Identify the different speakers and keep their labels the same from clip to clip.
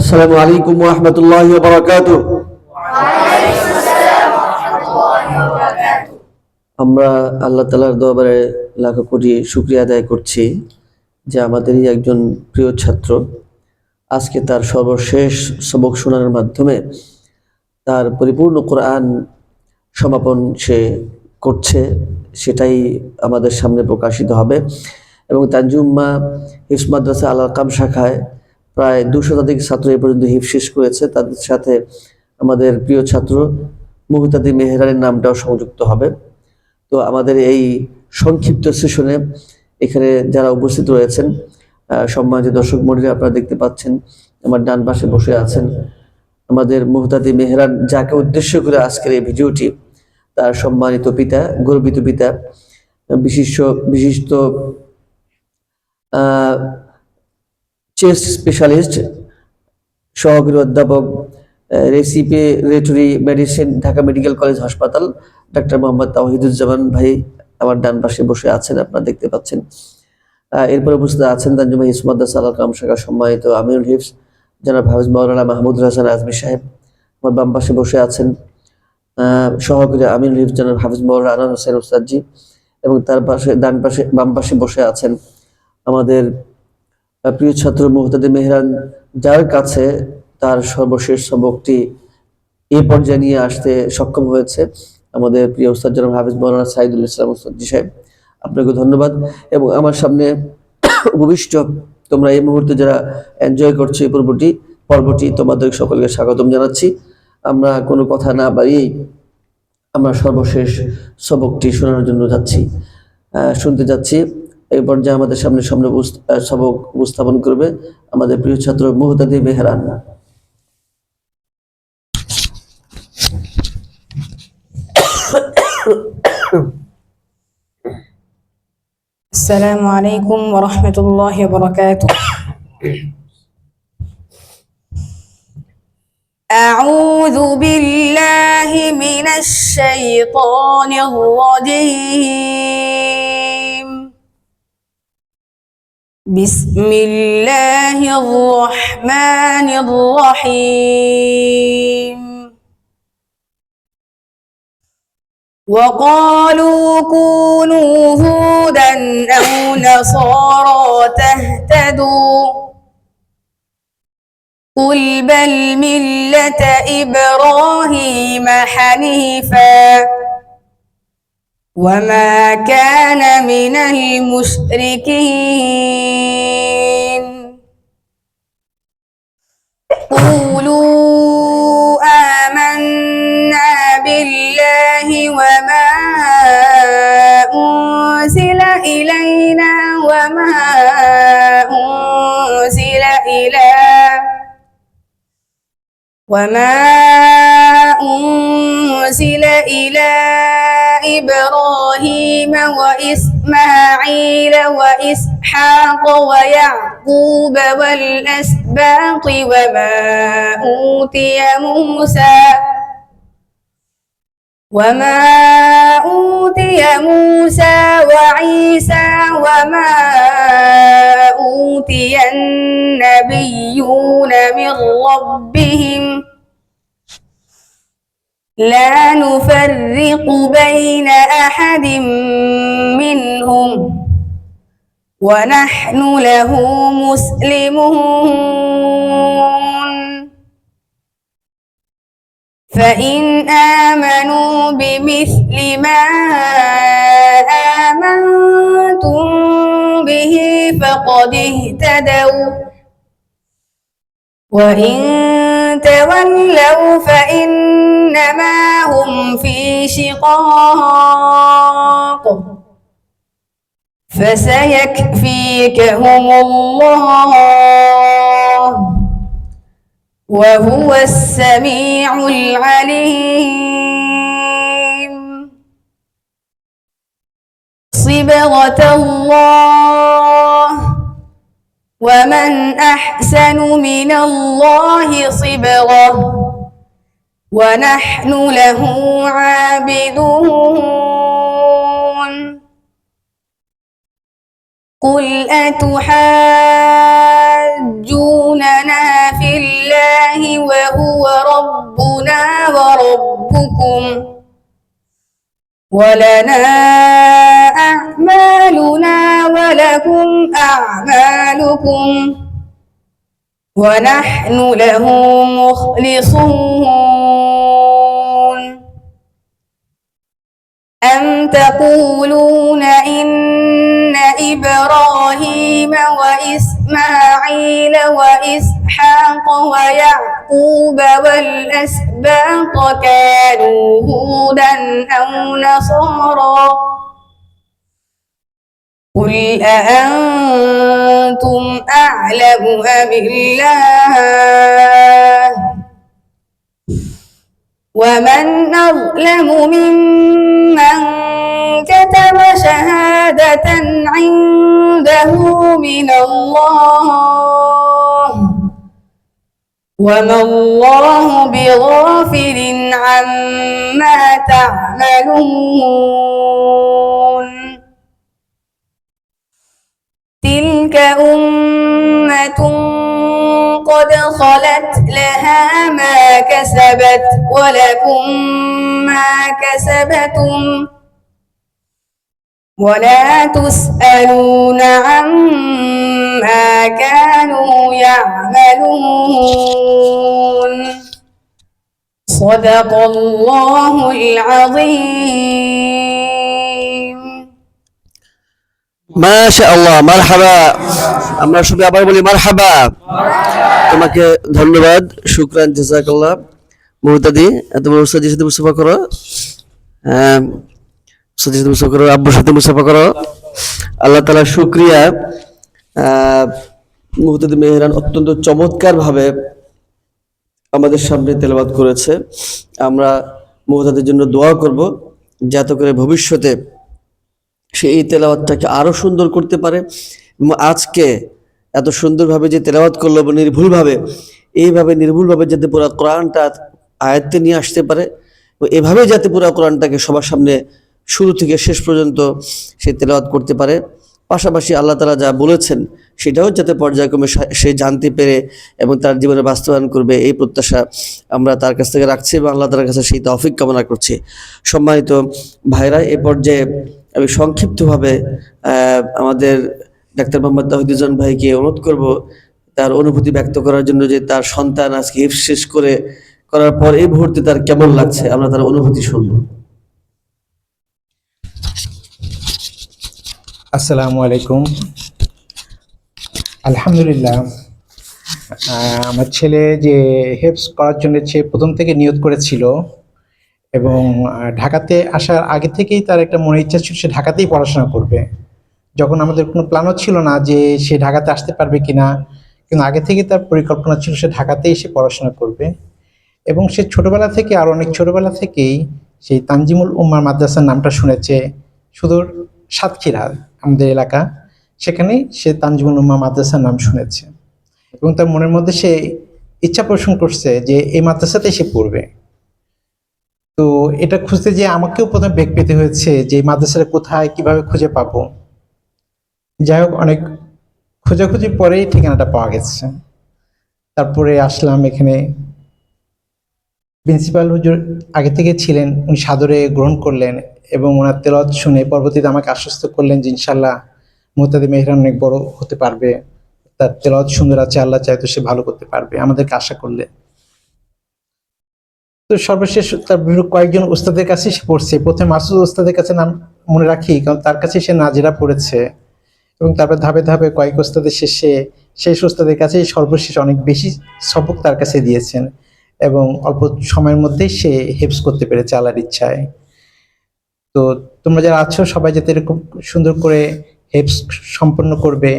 Speaker 1: আসসালামু আলাইকুম ওয়া রাহমাতুল্লাহি ওয়া বারাকাতুহু। আমরা আল্লাহ তাআলার দরবারে লাখো কোটি শুকরিয়া আদায় করছি যে আমাদেরই একজন প্রিয় ছাত্র আজকে তার সর্বশেষ সবক শোনানোর মাধ্যমে তার পরিপূর্ণ কোরআন সমাপন সে করছে, সেটাই আমাদের সামনে প্রকাশিত হবে। এবং তানজুম্মা হিফজ মাদ্রাসা আল আরকাম শাখায় প্রায় 200 শতাধিক ছাত্র এ পর্যন্ত হিফজ শেষ করেছে। তাদের সাথে আমাদের প্রিয় ছাত্র মুহতাদি মেহরানের নামটাও সংযুক্ত হবে। তো আমাদের এই সংক্ষিপ্ত সেশনে এখানে যারা উপস্থিত রয়েছেন সম্মানিত দর্শক মণ্ডলী, আপনারা দেখতে পাচ্ছেন আমার ডান পাশে বসে আছেন আমাদের মুহতাদি মেহরান, যাকে উদ্দেশ্য করে আজকের এই ভিডিওটি। তার সম্মানিত পিতা, গর্বিত পিতা, বিশিষ্ট চেস্ট স্পেশালিস্ট, সহকারী অধ্যাপক, respiratory medicine, Dhaka medical college হাসপাতাল, ডাক্তার মোহাম্মদ তাওহিদুজ্জামান ভাই আমার ডান পাশে বসে আছেন, আপনারা দেখতে পাচ্ছেন। এরপরে উপস্থিত আছেন তানজুমা হিফজ মাদ্রাসা আল আরকাম শাখার সম্মানিত আমিরুল হিফজ জনাব হাফিজ মাওলানা মাহমুদুল হাসান আজমি সাহেব। আমার বাম পাশে বসে আছেন সহকারী আমিরুল হিফজ জনাব হাফিজ মাওলানা আনোয়ার হোসেন উস্তাদজি, এবং তার পাশে বাম পাশে বসে আছেন আমাদের প্রিয় ছাত্র মুহতাদি মেহরান, যার কাছে তার সর্বশেষ সবকটি এই পর্যায়ে নিয়ে আসতে সক্ষম হয়েছে আমাদের প্রিয় উস্তাদ জনাব হাফিজ মাওলানা সাইদুল ইসলাম উস্তাদজি সাহেব। আপনাকে ধন্যবাদ। এবং আমার সামনে উপবিষ্ট তোমরা এই মুহূর্তে যারা এনজয় করছো এই পর্বটি তোমাদের সকলকে স্বাগতম জানাচ্ছি। আমরা কোনো কথা না বাড়িয়েই আমরা সর্বশেষ সবকটি শোনার জন্য শুনতে যাচ্ছি। এই পর্যায়ে আমাদের সামনে সবক উপস্থাপন করবে আমাদের প্রিয় ছাত্র মুহতাদি মেহরান।
Speaker 2: السلام عليكم ورحمة الله وبركاته. أعوذ بالله من الشيطان الرجيم. بسم الله الرحمن الرحيم. وقالوا كونوا هودا أو نصارى تهتدوا قل بل ملة إبراهيم حنيفا وما كان من المشركين قولوا آمنا بالله وما أنزل إلينا وما أنزل إلى إبراهيم وإسماعيل وإسحاق ويعقوب والأسباط وما أوتي موسى وعيسى وما أوتي النبيون من ربهم لا نفرق بين أحد منهم ونحن له مسلمون فإن آمنوا بمثل ما آمنتم به فقد اهتدوا وإن تولوا فإنما هم في شقاق فسيكفيكهم الله وهو السميع العليم. صبغة الله ومن أحسن من الله صبغة ونحن له عابدون. قل أتحاجوننا في الله وهو ربنا وربكم ولنا أعمالنا ولكم أعمالكم ونحن له مخلصون أم تقولون إن إبراهيم وإسماعيل وإسحاق ويعقوب والأسباط كانوا هودا أو نصارى قل أأنتم أعلم أم الله ومن أظلم ممن كتم شهادة عنده من الله وما الله بغافل عما تعملون تلك أمة قد خلت لها ما كسبت ولكم ما كسبتم ولا تسألون عما كانوا يعملون صدق الله العظيم
Speaker 1: মাশাআল্লাহ, মারহাবা। আমরা সবাই আবার বলি মারহাবা। তোমাকে ধন্যবাদ, শুকরান, জাযাকাল্লাহ। মুহতাদি, তোমার উস্তাদের সাথে মুসাফা করো, উস্তাদের সাথে মুসাফা করো, আব্বুর সাথে মুসাফা করো। আল্লাহ তাআলা শুকরিয়া। মুহতাদি মেহরান অত্যন্ত চমৎকার ভাবে আমাদের সামনে তেলাওয়াত করেছে। আমরা মুহতাদির জন্য দোয়া করব যাতে করে ভবিষ্যতে সে এই তেলাওয়াতটাকে আরো সুন্দর করতে পারে এবং আজকে এত সুন্দরভাবে যে তেলাওয়াত করলো নির্ভুলভাবে, এইভাবে নির্ভুলভাবে যাতে পুরো কোরআনটা আয়ত্তে নিয়ে আসতে পারে এবং এভাবে যাতে পুরো কোরআনটাকে সবার সামনে শুরু থেকে শেষ পর্যন্ত সে তেলাওয়াত করতে পারে। পাশাপাশি আল্লাহ তাআলা যা বলেছেন সেটাও যাতে পর্যায়ক্রমে সে জানতে পেরে এবং তার জীবনে বাস্তবায়ন করবে, এই প্রত্যাশা আমরা তার কাছ থেকে রাখছি এবং আল্লাহ তাআলার কাছে সেই তৌফিক কামনা করছি। সম্মানিত ভাইরা, এই পর্যায়ে আমি সংক্ষিপ্তভাবে আমাদের ডাক্তার মোহাম্মদ তাওহীদুজ্জামান ভাইকে অনুরোধ করব তার অনুভূতি ব্যক্ত করার জন্য, যে তার সন্তান আজকে হিফজ শেষ করার পর এই মুহূর্তে তার কেমন লাগছে, আমরা তার অনুভূতি শুনবো।
Speaker 3: আসসালামু আলাইকুম। আলহামদুলিল্লাহ, আমার ছেলে যে হেফজ করার জন্য সে প্রথম থেকে নিয়ত করেছিল এবং ঢাকাতে আসার আগে থেকেই তার একটা মনে ইচ্ছা ছিল সে ঢাকাতেই পড়াশোনা করবে। যখন আমাদের কোনো প্ল্যানও ছিল না যে সে ঢাকাতে আসতে পারবে কিনা, কিন্তু আগে থেকে তার পরিকল্পনা ছিল সে ঢাকাতেই এসে পড়াশোনা করবে। এবং সে ছোটবেলা থেকে, আর অনেক ছোটবেলা থেকেই সেই তানজিমুল উম্মাহ মাদ্রাসার নামটা শুনেছে। সুদূর সাতক্ষীরা আমাদের এলাকা, সেখানেই সে তানজিমুল উম্মাহ মাদ্রাসার নাম শুনেছে এবং তার মনের মধ্যে সে ইচ্ছা পোষণ করছে যে এই মাদ্রাসাতেই সে পড়বে। তো এটা খুঁজতে যে আমাকেও প্রথমে বেগ পেতে হয়েছে যে এই মাদ্রাসাটা কোথায়, কিভাবে খুঁজে পাবো। যাই হোক, অনেক খোঁজাখুঁজি পরেই ঠিকানাটা পাওয়া গেছে। তারপরে আসলাম এখানে। প্রিন্সিপাল হুজুর আগে থেকে ছিলেন, উনি সাদরে গ্রহণ করলেন এবং ওনার তেলাওয়াত শুনে পরবর্তীতে আমাকে আশ্বস্ত করলেন যে ইনশাল্লাহ মুহতাদি মেহরান অনেক বড় হতে পারবে, তার তেলাওয়াত সুন্দর আছে, আল্লাহ চাইতো সে ভালো করতে পারবে, আমাদেরকে আশা করলে। তো সর্বশেষ তার বিভিন্ন কয়েকজন উস্তাদের কাছে সে পড়ছে। প্রথমে মাসুদ উস্তাদের কাছে নাম মনে রাখি, কারণ তার কাছে সে নাজিরা পড়েছে এবং তারপর ধাপে ধাপে কয়েক উস্তাদের শেষে শেষ উস্তাদের কাছেই সর্বশেষ অনেক বেশি সবক তার কাছে দিয়েছেন এবং অল্প সময়ের মধ্যেই সে হেফজ করতে পেরেছে আল্লাহর ইচ্ছায়। তো তোমরা যারা আছো সবাই যাতে এরকম সুন্দর করে হেফজ সম্পন্ন করবে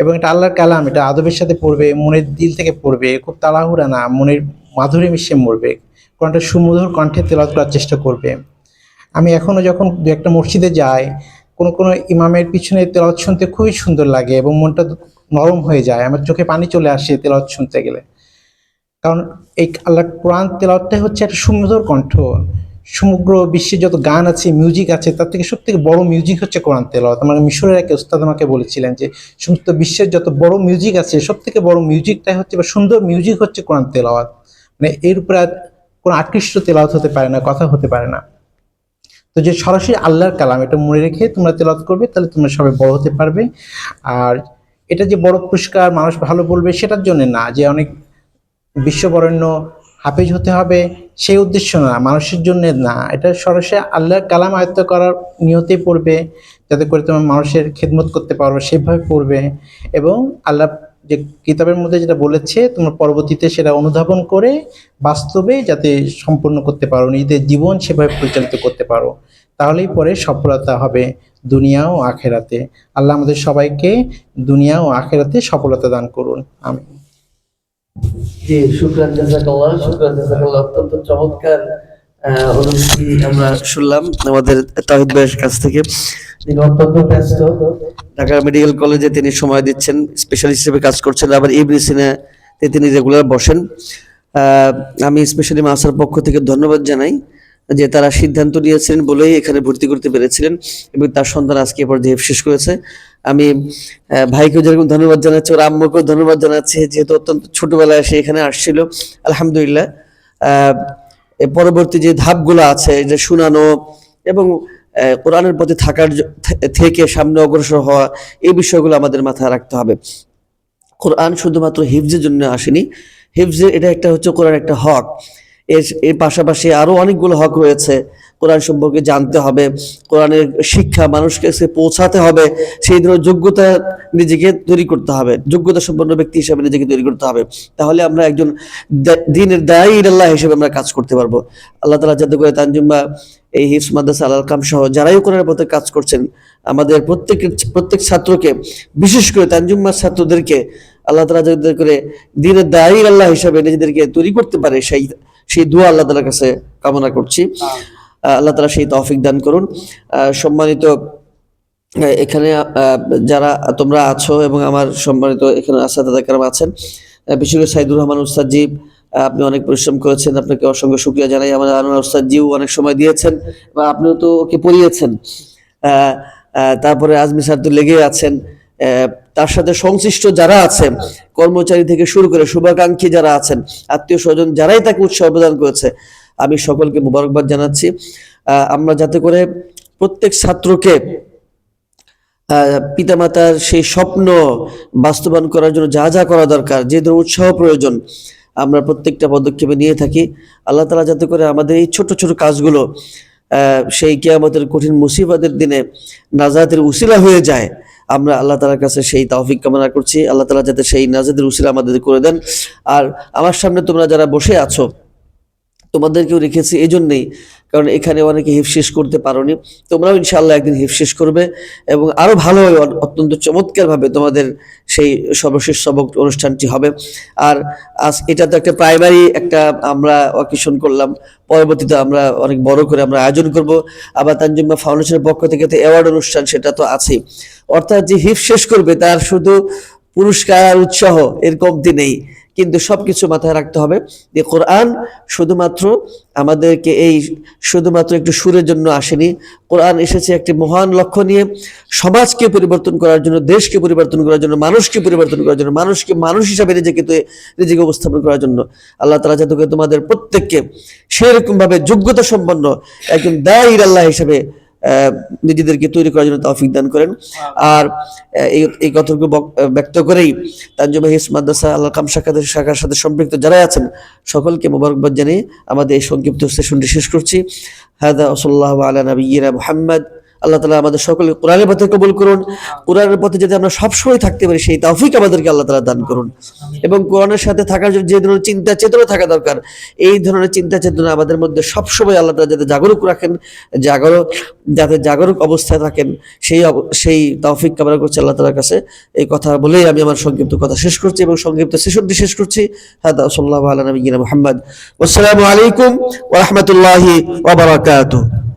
Speaker 3: এবং এটা আল্লাহর কালাম, এটা আদবের সাথে পড়বে, মনের দিল থেকে পড়বে, খুব তাড়াহুড়া না, মনের মাধুরী মিশিয়ে মরবে, কোরআনটা সুমধুর কণ্ঠে তেলাওয়াত করার চেষ্টা করবে। আমি এখনো যখন দু একটা মসজিদে যাই, কোনো ইমামের পিছনে তেলাওয়াত শুনতে খুবই সুন্দর লাগে এবং মনটা নরম হয়ে যায়, আমার চোখে পানি চলে আসে তেলাওয়াত শুনতে গেলে। কারণ এই আল্লাহর কোরআন তেলাওয়াতটাই হচ্ছে একটা সুমধুর কণ্ঠ, সমগ্র বিশ্বে যত গান আছে, মিউজিক আছে, তার থেকে সব থেকে বড় মিউজিক হচ্ছে কোরআন তেলাওয়াত। আমার মিশরের এক উস্তাদ আমাকে বলেছিলেন যে সমস্ত বিশ্বের যত বড় মিউজিক আছে, সব থেকে বড় মিউজিকটাই হচ্ছে, বা সুন্দর মিউজিক হচ্ছে কোরআন তেলাওয়াত। মানে এর উপরে আর কোনো আকৃষ্ট তেলাওয়াত হতে পারে না, কথা হতে পারে না। তো যে সরাসরি আল্লাহর কালাম, এটা মনে রেখে তোমরা তেলাওয়াত করবে, তাহলে তোমরা সবাই বড় হতে পারবে। আর এটা যে বড় পুরস্কার, মানুষ ভালো বলবে, সেটার জন্য না যে অনেক বিশ্ববরেণ্য হাফেজ হতে হবে, সেই উদ্দেশ্য না, মানুষের জন্য না। এটা সরাসরি আল্লাহর কালাম আয়ত্ত করার নিয়তে পড়বে, যাতে করে তোমার মানুষের খেদমত করতে পারো সেভাবে পড়বে। এবং আল্লাহ যে কিতাবের মধ্যে যেটা বলেছে, তোমার পরবর্তীতে সেটা অনুধাবন করে বাস্তবে যাতে সম্পন্ন করতে পারো, নিজেদের জীবন সেভাবে পরিচালিত করতে পারো, তাহলেই পরে সফলতা হবে দুনিয়া ও আখেরাতে। আল্লাহ আমাদের সবাইকে দুনিয়া ও আখেরাতে সফলতা দান করুন, আমিন।
Speaker 1: জি, শুকরান জাযাকাল্লাহ, শুকরান জাযাকাল্লাহ। অত্যন্ত চমৎকার অনুভূতি আমরা শুনলাম আমাদের তাহিদ ভাইয়ের কাছ থেকে। তিনি অত্যন্ত ব্যস্ত, ঢাকা মেডিকেল কলেজে তিনি সময় দিচ্ছেন, স্পেশালিস্ট হিসেবে কাজ করছেন, আবার ইবরিসিনাতে তিনি রেগুলার বসেন। আমি স্পেশালি মাসার পক্ষ থেকে ধন্যবাদ জানাই যে তারা সিদ্ধান্ত নিয়েছিলেন বলেই এখানে ভর্তি করতে পেরেছিলেন, এবং তার সন্তান আজকে এ পর্যায়ে শেষ করেছে। আমি ভাইকেও যেরকম ধন্যবাদ জানাচ্ছি, ওর আম্মুকেও ধন্যবাদ জানাচ্ছি, যেহেতু অত্যন্ত ছোটবেলায় সে এখানে আসছিল। আলহামদুলিল্লাহ, পরবর্তী যে ধাপগুলো আছে, যে শোনানো এবং কোরআনের প্রতি থাকার থেকে সামনে অগ্রসর হওয়া, এই বিষয়গুলো আমাদের মাথায় রাখতে হবে। কোরআন শুধুমাত্র হিফজের জন্য আসেনি, হিফজের এটা একটা হচ্ছে কোরআন একটা হক। এর পাশাপাশি আরো অনেকগুলো হক রয়েছে। কোরআন সম্পর্কে জানতে হবে, কোরআনের শিক্ষা মানুষকে কাছে পৌঁছাতে হবে, সেই ধরনের যোগ্যতা নিজেকে তৈরি করতে হবে, যোগ্যতা সম্পন্ন ব্যক্তি হিসেবে নিজেকে তৈরি করতে হবে। তাহলে আমরা একজন দ্বীনের দায়ী আল্লাহ হিসেবে আমরা কাজ করতে পারবো। আল্লাহ তাআলা যাতে করে তানজিমা এই হিফজ মাদ্রাসা আল কাম সহ যারাই কোরআনের পথে কাজ করছেন, আমাদের প্রত্যেক ছাত্রকে, বিশেষ করে তানজিমার ছাত্রদেরকে আল্লাহ তাআলা যাতে করে দ্বীনের দায়ী আল্লাহ হিসেবে নিজেদেরকে তৈরি করতে পারে, সেই দোয়া আল্লাহ তাআলার কাছে কামনা করছি। আল্লাহ তাআলা সেই তৌফিক দান করুন। সম্মানিত এখানে যারা তোমরা আছো এবং আমার সম্মানিত এখানে আসাদাত کرام আছেন, বিশেষ করে সাইদুর রহমান উস্তাদ জি, আপনি অনেক পরিশ্রম করেছেন, আপনাকে অসংখ্য শুকরিয়া জানাই। আমাদের আনোয়ার উস্তাদ জিও অনেক সময় দিয়েছেন, বা আপনিও তো ওকে পড়িয়েছেন। তারপরে আজমি স্যার তো লেগে আছেন, তার সাথে সংশ্লিষ্ট যারা আছেন, কর্মচারী থেকে শুরু করে শুভাকাঙ্ক্ষী যারা আছেন, আত্মীয় স্বজন যারাই তাকে উৎসাহ প্রদান করেছে, আমি সকলকে মোবারকবাদ জানাচ্ছি। আমরা যাতে করে প্রত্যেক ছাত্রকে পিতামাতার সেই স্বপ্ন বাস্তবায়ন করার জন্য যা যা করা দরকার, যে ধরনের উৎসাহ প্রয়োজন, আমরা প্রত্যেকটা পদক্ষেপে নিয়ে থাকি। আল্লাহ তাআলা যাতে করে আমাদের এই ছোট ছোট কাজগুলো সেই কিয়ামতের কঠিন মুসিবতের দিনে নাজাতের উসিলা হয়ে যায়, আমরা আল্লাহ তাআলার কাছে সেই তৌফিক কামনা করছি। আল্লাহ তাআলা যাতে সেই নাজাতের উসিলা আমাদের করে দেন। আর আমার সামনে তোমরা যারা বসে আছো, তোমাদেরকেও রেখেছি এই জন্যই, কারণ এখানে অনেকে হিফজ শেষ করতে পারোনি, তোমরাও ইনশাআল্লাহ একদিন হিফজ শেষ করবে, এবং আরো ভালো অত্যন্ত চমৎকার ভাবে তোমাদের সেই সর্বশেষ সবক অনুষ্ঠানটি হবে। আর আজ এটা তো একটা প্রাইমারি একটা আমরা অকেশন করলাম, পরবর্তীতে আমরা অনেক বড় করে আমরা আয়োজন করব। আবার তানজিমা ফাউন্ডেশনের পক্ষ থেকে তো অ্যাওয়ার্ড অনুষ্ঠান, সেটা তো আছেই। অর্থাৎ যে হিফজ শেষ করবে তার শুধু পুরস্কার উৎসাহ এর কমতি নেই, কিন্তু সবকিছু মাথায় রাখতে হবে যে কোরআন শুধুমাত্র আমাদেরকে শুধুমাত্র একটু সুরের জন্য আসেনি। কোরআন এসেছে একটি মহান লক্ষ্য নিয়ে, সমাজকে পরিবর্তন করার জন্য, দেশকে পরিবর্তন করার জন্য, মানুষকে পরিবর্তন করার জন্য, মানুষকে মানুষ হিসাবে নিজেকে উপস্থাপন করার জন্য। আল্লাহ তাআলা যাতে করে তোমাদের প্রত্যেককে সেরকম ভাবে যোগ্যতা সম্পন্ন একজন দায়ী আল্লাহ হিসাবে নিজেদেরকে তৈরি করার জন্য তৌফিক দান করেন। আর এই কথাটুকু ব্যক্ত করেই তানজিমা হিফজ মাদ্রাসা আল কাম শাখার সাথে সম্পৃক্ত যারা আছেন সকলকে মোবারকবাদ জানিয়ে আমাদের এই সংক্ষিপ্ত সেশনটি শেষ করছি। হাদা সাল্লাল্লাহু আলা নাবিয়্যিনা মুহাম্মদ। আল্লাহ তাআলা আমাদের সকলকে কোরআনের পথে কবুল করুন, কোরআনের পথে যাতে আমরা সবসময় থাকতে পারি সেই তৌফিক আমাদেরকে আল্লাহ তাআলা দান করুন, এবং কোরআনের সাথে থাকার জন্য যে ধরনের চিন্তা চেতনা থাকা দরকার, এই ধরনের চিন্তা চেতনা আমাদের মধ্যে সবসময় আল্লাহ তাআলা যাতে জাগরুক রাখেন, যাতে জাগরুক অবস্থায় থাকেন, সেই তৌফিক কামনা করছি আল্লাহ তাআলার কাছে। এই কথা বলেই আমি আমার সংক্ষিপ্ত কথা শেষ করছি এবং সংক্ষিপ্ত সেশনটি শেষ করছি। হাদা সাল্লাল্লাহু আলা নাবিয়্যিনা মুহাম্মদ। আসসালামু আলাইকুম ওয়া রাহমাতুল্লাহি ওয়া বারাকাতুহু।